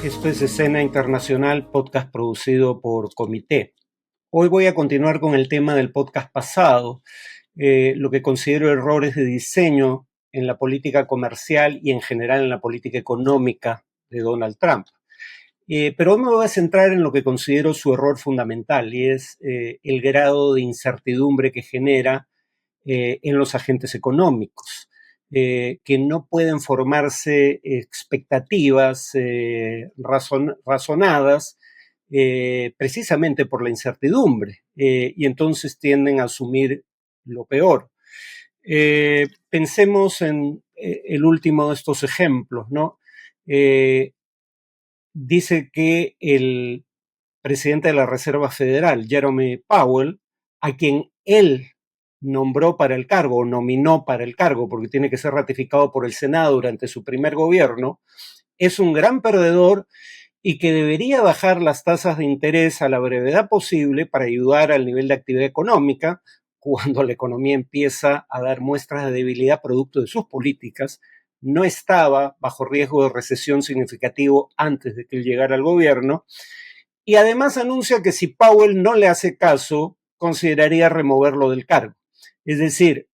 Esto es Escena Internacional, podcast producido por Comité. Hoy voy a continuar con el tema del podcast pasado, lo que considero errores de diseño en la política comercial y en general en la política económica de Donald Trump. Pero hoy me voy a centrar en lo que considero su error fundamental y es el grado de incertidumbre que genera en los agentes económicos, que no pueden formarse expectativas razonadas precisamente por la incertidumbre y entonces tienden a asumir lo peor. Pensemos en el último de estos ejemplos, ¿no? Dice que el presidente de la Reserva Federal, Jerome Powell, a quien él nombró para el cargo o nominó para el cargo, porque tiene que ser ratificado por el Senado durante su primer gobierno, es un gran perdedor y que debería bajar las tasas de interés a la brevedad posible para ayudar al nivel de actividad económica cuando la economía empieza a dar muestras de debilidad producto de sus políticas. No estaba bajo riesgo de recesión significativo antes de que él llegara al gobierno. Y además anuncia que si Powell no le hace caso, consideraría removerlo del cargo. Es decir,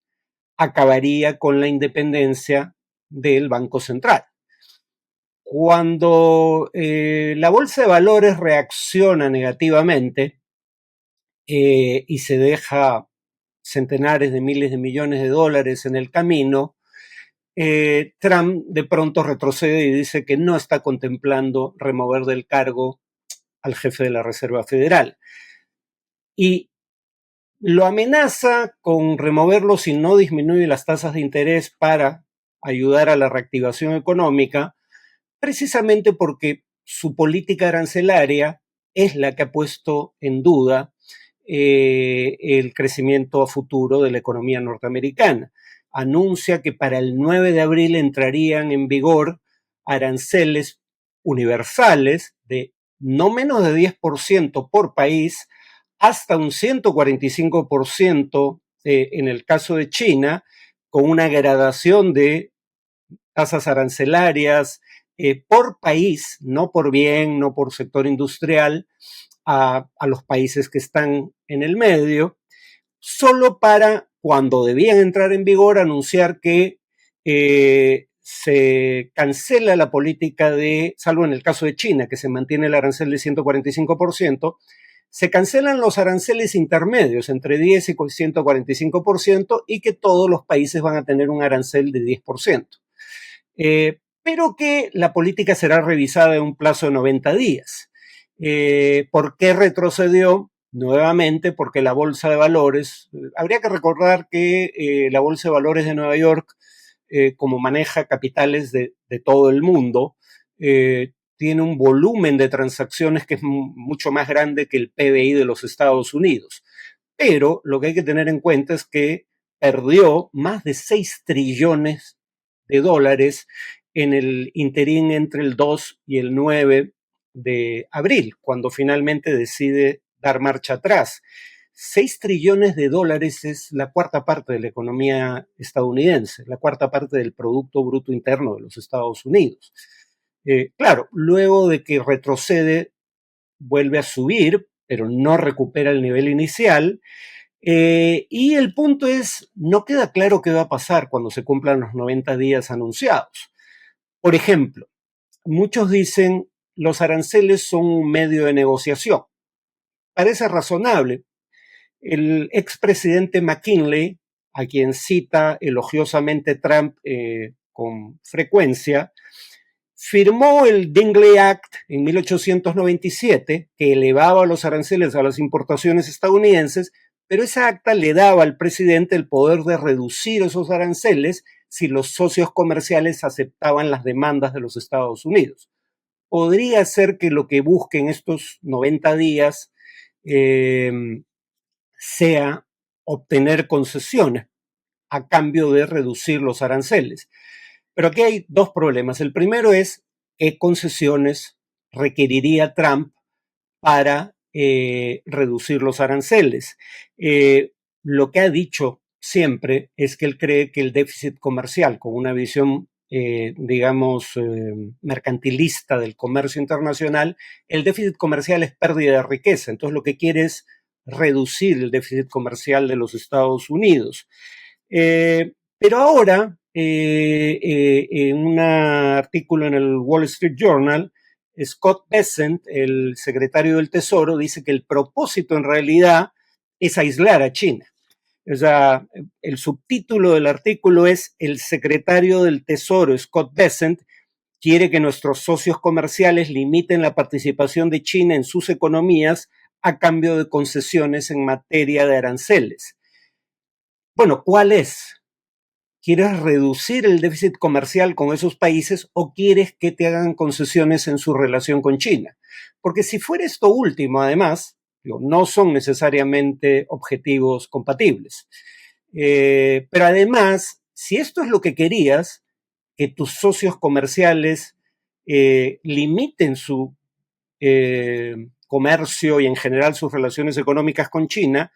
acabaría con la independencia del Banco Central. Cuando la bolsa de valores reacciona negativamente y se deja centenares de miles de millones de dólares en el camino, Trump de pronto retrocede y dice que no está contemplando remover del cargo al jefe de la Reserva Federal. Y lo amenaza con removerlo si no disminuye las tasas de interés para ayudar a la reactivación económica, precisamente porque su política arancelaria es la que ha puesto en duda el crecimiento a futuro de la economía norteamericana. Anuncia que para el 9 de abril entrarían en vigor aranceles universales de no menos de 10% por país, hasta un 145% en el caso de China, con una gradación de tasas arancelarias por país, no por bien, no por sector industrial, a los países que están en el medio, solo para, cuando debían entrar en vigor, anunciar que se cancela la política de, salvo en el caso de China, que se mantiene el arancel de 145%, se cancelan los aranceles intermedios entre 10 y 145% y que todos los países van a tener un arancel de 10%. Pero que la política será revisada en un plazo de 90 días. ¿Por qué retrocedió? Nuevamente, porque la bolsa de valores, habría que recordar que la bolsa de valores de Nueva York, como maneja capitales de todo el mundo, tiene un volumen de transacciones que es mucho más grande que el PBI de los Estados Unidos. Pero lo que hay que tener en cuenta es que perdió más de 6 trillones de dólares en el interín entre el 2 y el 9 de abril, cuando finalmente decide dar marcha atrás. 6 trillones de dólares es la cuarta parte de la economía estadounidense, la cuarta parte del Producto Bruto Interno de los Estados Unidos. Claro, luego de que retrocede, vuelve a subir, pero no recupera el nivel inicial. Y el punto es, no queda claro qué va a pasar cuando se cumplan los 90 días anunciados. Por ejemplo, muchos dicen los aranceles son un medio de negociación. Parece razonable. El expresidente McKinley, a quien cita elogiosamente Trump con frecuencia, firmó el Dingley Act en 1897, que elevaba los aranceles a las importaciones estadounidenses, pero esa acta le daba al presidente el poder de reducir esos aranceles si los socios comerciales aceptaban las demandas de los Estados Unidos. Podría ser que lo que busquen estos 90 días sea obtener concesiones a cambio de reducir los aranceles. Pero aquí hay dos problemas. El primero es qué concesiones requeriría Trump para reducir los aranceles. Lo que ha dicho siempre es que él cree que el déficit comercial, con una visión mercantilista del comercio internacional, el déficit comercial es pérdida de riqueza. Entonces lo que quiere es reducir el déficit comercial de los Estados Unidos. Pero ahora, en un artículo en el Wall Street Journal, Scott Bessent, el secretario del Tesoro, dice que el propósito en realidad es aislar a China. O sea, el subtítulo del artículo es: el secretario del Tesoro, Scott Bessent, quiere que nuestros socios comerciales limiten la participación de China en sus economías a cambio de concesiones en materia de aranceles. Bueno, ¿cuál es? ¿Quieres reducir el déficit comercial con esos países o quieres que te hagan concesiones en su relación con China? Porque si fuera esto último, además, no son necesariamente objetivos compatibles. Pero además, si esto es lo que querías, que tus socios comerciales limiten su comercio y en general sus relaciones económicas con China,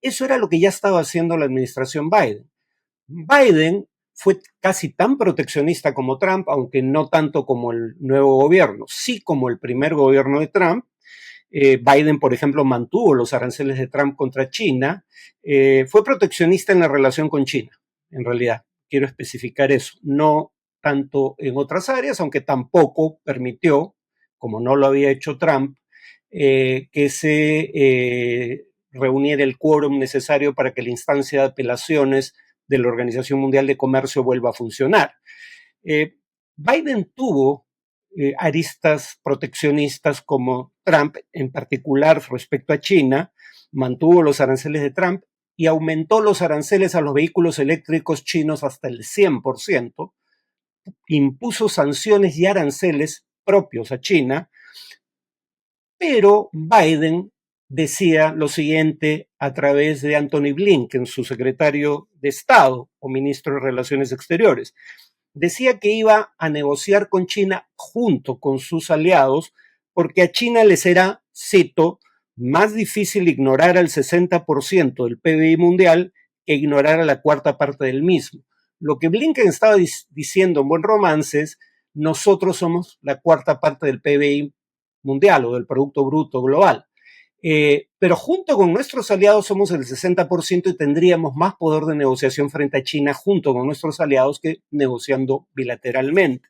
eso era lo que ya estaba haciendo la administración Biden. Biden fue casi tan proteccionista como Trump, aunque no tanto como el nuevo gobierno, sí como el primer gobierno de Trump. Biden, por ejemplo, mantuvo los aranceles de Trump contra China. Fue proteccionista en la relación con China, en realidad. Quiero especificar eso. No tanto en otras áreas, aunque tampoco permitió, como no lo había hecho Trump, que se reuniera el quórum necesario para que la instancia de apelaciones de la Organización Mundial de Comercio vuelva a funcionar. Biden tuvo aristas proteccionistas como Trump, en particular respecto a China, mantuvo los aranceles de Trump y aumentó los aranceles a los vehículos eléctricos chinos hasta el 100%, impuso sanciones y aranceles propios a China, pero Biden decía lo siguiente a través de Anthony Blinken, su secretario de Estado o ministro de Relaciones Exteriores. Decía que iba a negociar con China junto con sus aliados porque a China les era, cito, más difícil ignorar al 60% del PBI mundial que ignorar a la cuarta parte del mismo. Lo que Blinken estaba diciendo en buen romance es: nosotros somos la cuarta parte del PBI mundial o del Producto Bruto Global. Pero junto con nuestros aliados somos el 60% y tendríamos más poder de negociación frente a China junto con nuestros aliados que negociando bilateralmente.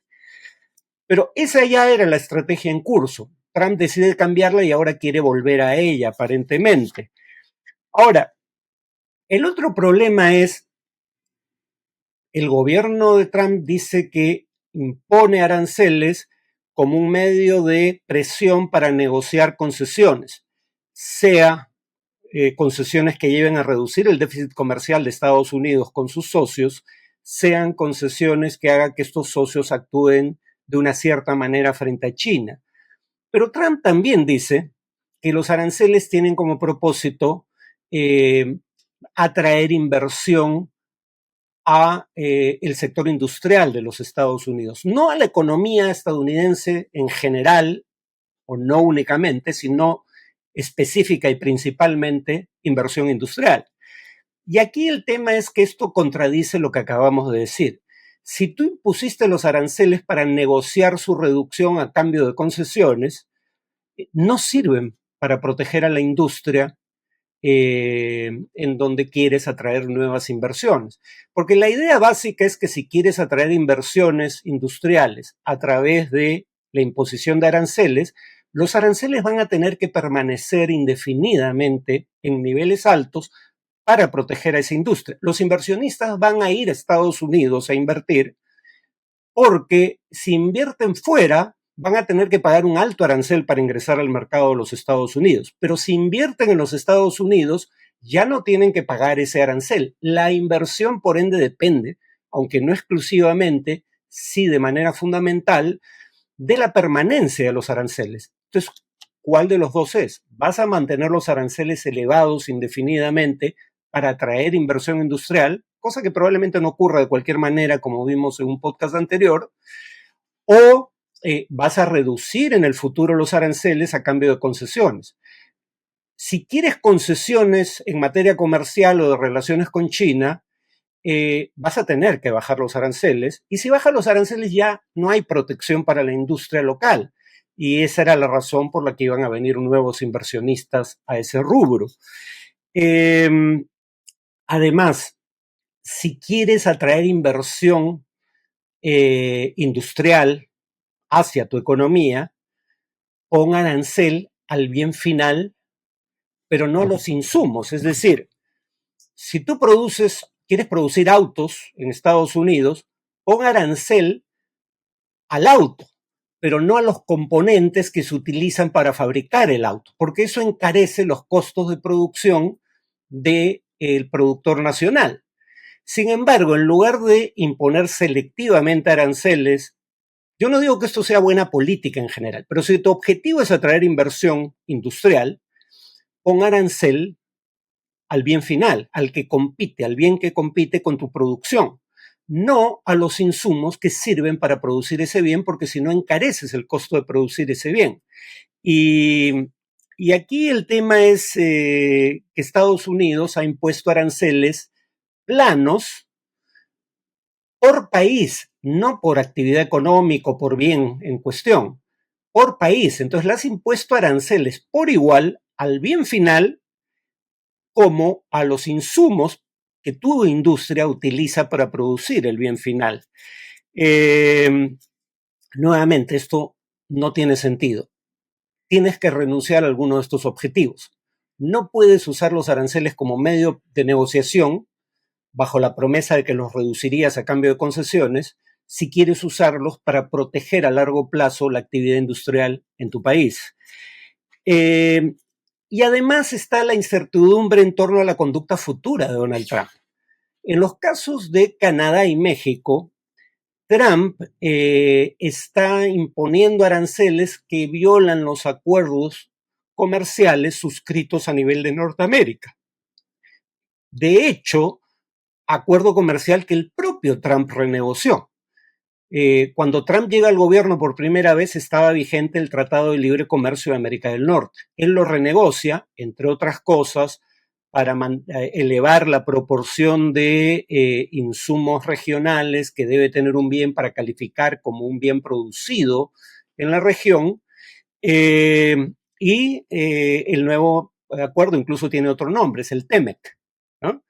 Pero esa ya era la estrategia en curso. Trump decide cambiarla y ahora quiere volver a ella, aparentemente. Ahora, el otro problema es: el gobierno de Trump dice que impone aranceles como un medio de presión para negociar concesiones, sea concesiones que lleven a reducir el déficit comercial de Estados Unidos con sus socios, sean concesiones que hagan que estos socios actúen de una cierta manera frente a China. Pero Trump también dice que los aranceles tienen como propósito atraer inversión a el sector industrial de los Estados Unidos, no a la economía estadounidense en general, o no únicamente, sino específica y principalmente inversión industrial. Y aquí el tema es que esto contradice lo que acabamos de decir. Si tú impusiste los aranceles para negociar su reducción a cambio de concesiones, no sirven para proteger a la industria en donde quieres atraer nuevas inversiones. Porque la idea básica es que si quieres atraer inversiones industriales a través de la imposición de aranceles, los aranceles van a tener que permanecer indefinidamente en niveles altos para proteger a esa industria. Los inversionistas van a ir a Estados Unidos a invertir porque si invierten fuera, van a tener que pagar un alto arancel para ingresar al mercado de los Estados Unidos. Pero si invierten en los Estados Unidos, ya no tienen que pagar ese arancel. La inversión, por ende, depende, aunque no exclusivamente, sí de manera fundamental, de la permanencia de los aranceles. Entonces, ¿cuál de los dos es? ¿Vas a mantener los aranceles elevados indefinidamente para atraer inversión industrial, cosa que probablemente no ocurra de cualquier manera, como vimos en un podcast anterior, o vas a reducir en el futuro los aranceles a cambio de concesiones? Si quieres concesiones en materia comercial o de relaciones con China, vas a tener que bajar los aranceles, y si bajas los aranceles ya no hay protección para la industria local, y esa era la razón por la que iban a venir nuevos inversionistas a ese rubro. Además, si quieres atraer inversión industrial hacia tu economía, pon arancel al bien final, pero no los insumos. Es decir, si tú quieres producir autos en Estados Unidos, pon arancel al auto, pero no a los componentes que se utilizan para fabricar el auto, porque eso encarece los costos de producción del productor nacional. Sin embargo, en lugar de imponer selectivamente aranceles, yo no digo que esto sea buena política en general, pero si tu objetivo es atraer inversión industrial, pon arancel al bien final, al bien que compite con tu producción, no a los insumos que sirven para producir ese bien, porque si no encareces el costo de producir ese bien. Y aquí el tema es que Estados Unidos ha impuesto aranceles planos por país, no por actividad económica o por bien en cuestión, por país. Entonces le has impuesto aranceles por igual al bien final como a los insumos que tu industria utiliza para producir el bien final. Nuevamente, esto no tiene sentido. Tienes que renunciar a alguno de estos objetivos. No puedes usar los aranceles como medio de negociación bajo la promesa de que los reducirías a cambio de concesiones si quieres usarlos para proteger a largo plazo la actividad industrial en tu país. Y además está la incertidumbre en torno a la conducta futura de Donald Trump. En los casos de Canadá y México, Trump está imponiendo aranceles que violan los acuerdos comerciales suscritos a nivel de Norteamérica. De hecho, acuerdo comercial que el propio Trump renegoció. Cuando Trump llega al gobierno por primera vez estaba vigente el Tratado de Libre Comercio de América del Norte. Él lo renegocia, entre otras cosas, para elevar la proporción de insumos regionales que debe tener un bien para calificar como un bien producido en la región. Y el nuevo acuerdo incluso tiene otro nombre, es el TEMEC, ¿no?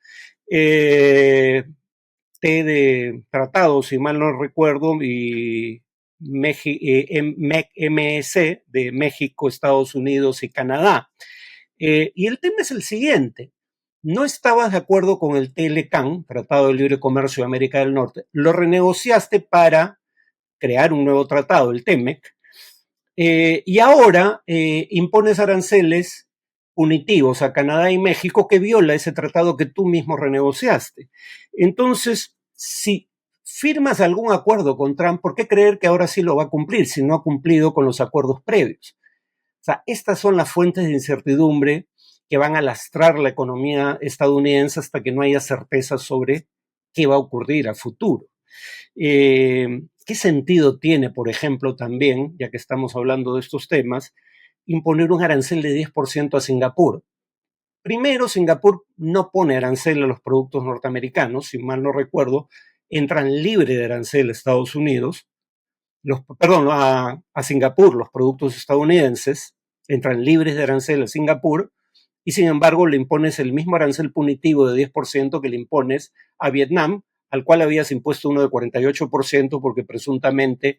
De tratado, si mal no recuerdo, y MEC de México, Estados Unidos y Canadá. Y el tema es el siguiente. No estabas de acuerdo con el TLCAN, Tratado de Libre Comercio de América del Norte, lo renegociaste para crear un nuevo tratado, el TEMEC, y ahora impones aranceles punitivos a Canadá y México que viola ese tratado que tú mismo renegociaste. Entonces, si firmas algún acuerdo con Trump, ¿por qué creer que ahora sí lo va a cumplir si no ha cumplido con los acuerdos previos? O sea, estas son las fuentes de incertidumbre que van a lastrar la economía estadounidense hasta que no haya certeza sobre qué va a ocurrir a futuro. ¿Qué sentido tiene, por ejemplo, también, ya que estamos hablando de estos temas, imponer un arancel de 10% a Singapur? Primero, Singapur no pone arancel a los productos norteamericanos, si mal no recuerdo, entran libre de arancel a Estados Unidos, a Singapur, los productos estadounidenses entran libres de arancel a Singapur, y sin embargo le impones el mismo arancel punitivo de 10% que le impones a Vietnam, al cual habías impuesto uno de 48% porque presuntamente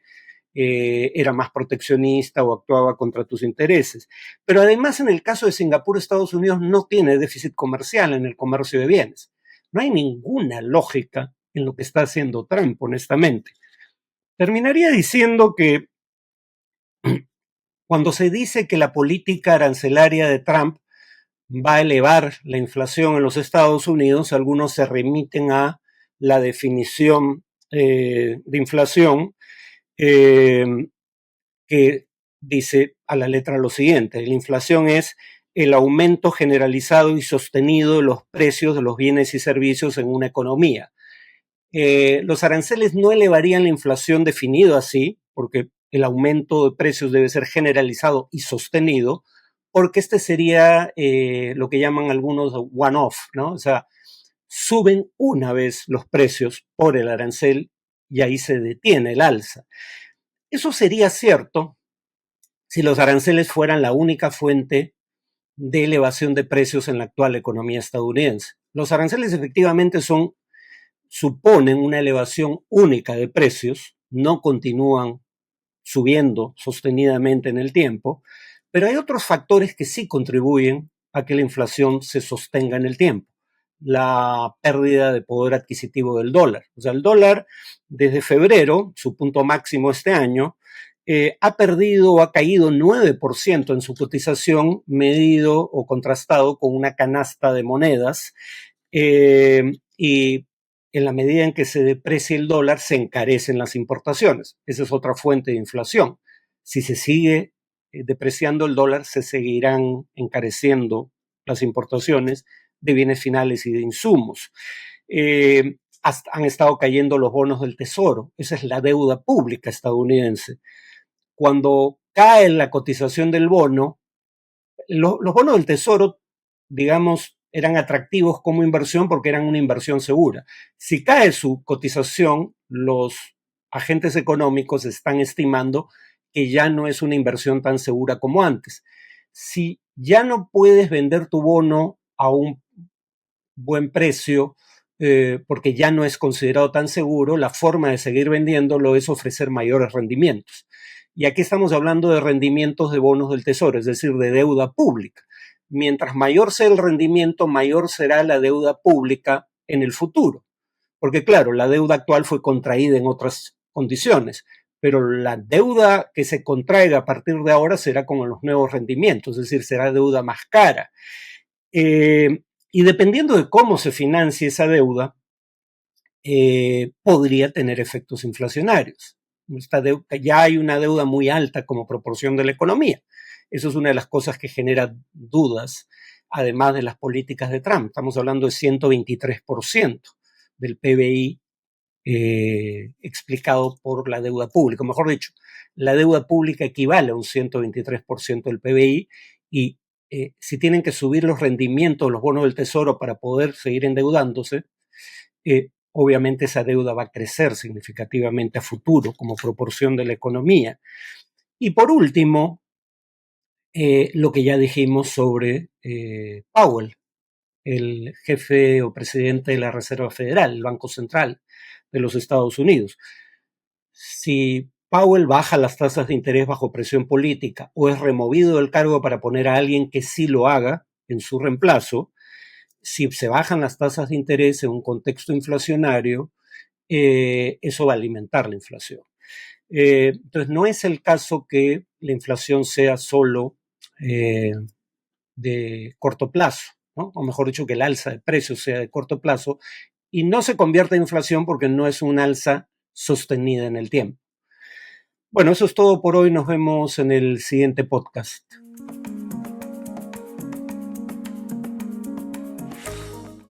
era más proteccionista o actuaba contra tus intereses. Pero además, en el caso de Singapur, Estados Unidos no tiene déficit comercial en el comercio de bienes. No hay ninguna lógica en lo que está haciendo Trump, honestamente. Terminaría diciendo que cuando se dice que la política arancelaria de Trump va a elevar la inflación en los Estados Unidos, algunos se remiten a la definición de inflación que dice a la letra lo siguiente: la inflación es el aumento generalizado y sostenido de los precios de los bienes y servicios en una economía. Los aranceles no elevarían la inflación definido así, porque el aumento de precios debe ser generalizado y sostenido, porque este sería lo que llaman algunos one-off, ¿no? O sea, suben una vez los precios por el arancel y ahí se detiene el alza. Eso sería cierto si los aranceles fueran la única fuente de elevación de precios en la actual economía estadounidense. Los aranceles efectivamente suponen una elevación única de precios, no continúan subiendo sostenidamente en el tiempo, pero hay otros factores que sí contribuyen a que la inflación se sostenga en el tiempo. La pérdida de poder adquisitivo del dólar. O sea, el dólar desde febrero, su punto máximo este año, ha perdido o ha caído 9% en su cotización, medido o contrastado con una canasta de monedas. Y en la medida en que se deprecia el dólar, se encarecen las importaciones. Esa es otra fuente de inflación. Si se sigue depreciando el dólar, se seguirán encareciendo las importaciones de bienes finales y de insumos. Han estado cayendo los bonos del Tesoro. Esa es la deuda pública estadounidense. Cuando cae la cotización del bono, los bonos del Tesoro, digamos, eran atractivos como inversión porque eran una inversión segura. Si cae su cotización, los agentes económicos están estimando que ya no es una inversión tan segura como antes. Si ya no puedes vender tu bono a un buen precio, porque ya no es considerado tan seguro, la forma de seguir vendiéndolo es ofrecer mayores rendimientos. Y aquí estamos hablando de rendimientos de bonos del Tesoro, es decir, de deuda pública. Mientras mayor sea el rendimiento, mayor será la deuda pública en el futuro. Porque claro, la deuda actual fue contraída en otras condiciones, pero la deuda que se contraiga a partir de ahora será con los nuevos rendimientos, es decir, será deuda más cara. Y dependiendo de cómo se financie esa deuda, podría tener efectos inflacionarios. Ya hay una deuda muy alta como proporción de la economía. Eso es una de las cosas que genera dudas, además de las políticas de Trump. Estamos hablando de 123% del PBI explicado por la deuda pública. Mejor dicho, la deuda pública equivale a un 123% del PBI y si tienen que subir los rendimientos de los bonos del Tesoro para poder seguir endeudándose, obviamente esa deuda va a crecer significativamente a futuro como proporción de la economía. Y por último, lo que ya dijimos sobre Powell, el jefe o presidente de la Reserva Federal, el Banco Central de los Estados Unidos. Si Powell baja las tasas de interés bajo presión política o es removido del cargo para poner a alguien que sí lo haga en su reemplazo, si se bajan las tasas de interés en un contexto inflacionario, eso va a alimentar la inflación. Entonces, no es el caso que la inflación sea solo de corto plazo, ¿no? O mejor dicho, que el alza de precios sea de corto plazo y no se convierta en inflación porque no es un alza sostenida en el tiempo. Bueno, eso es todo por hoy. Nos vemos en el siguiente podcast.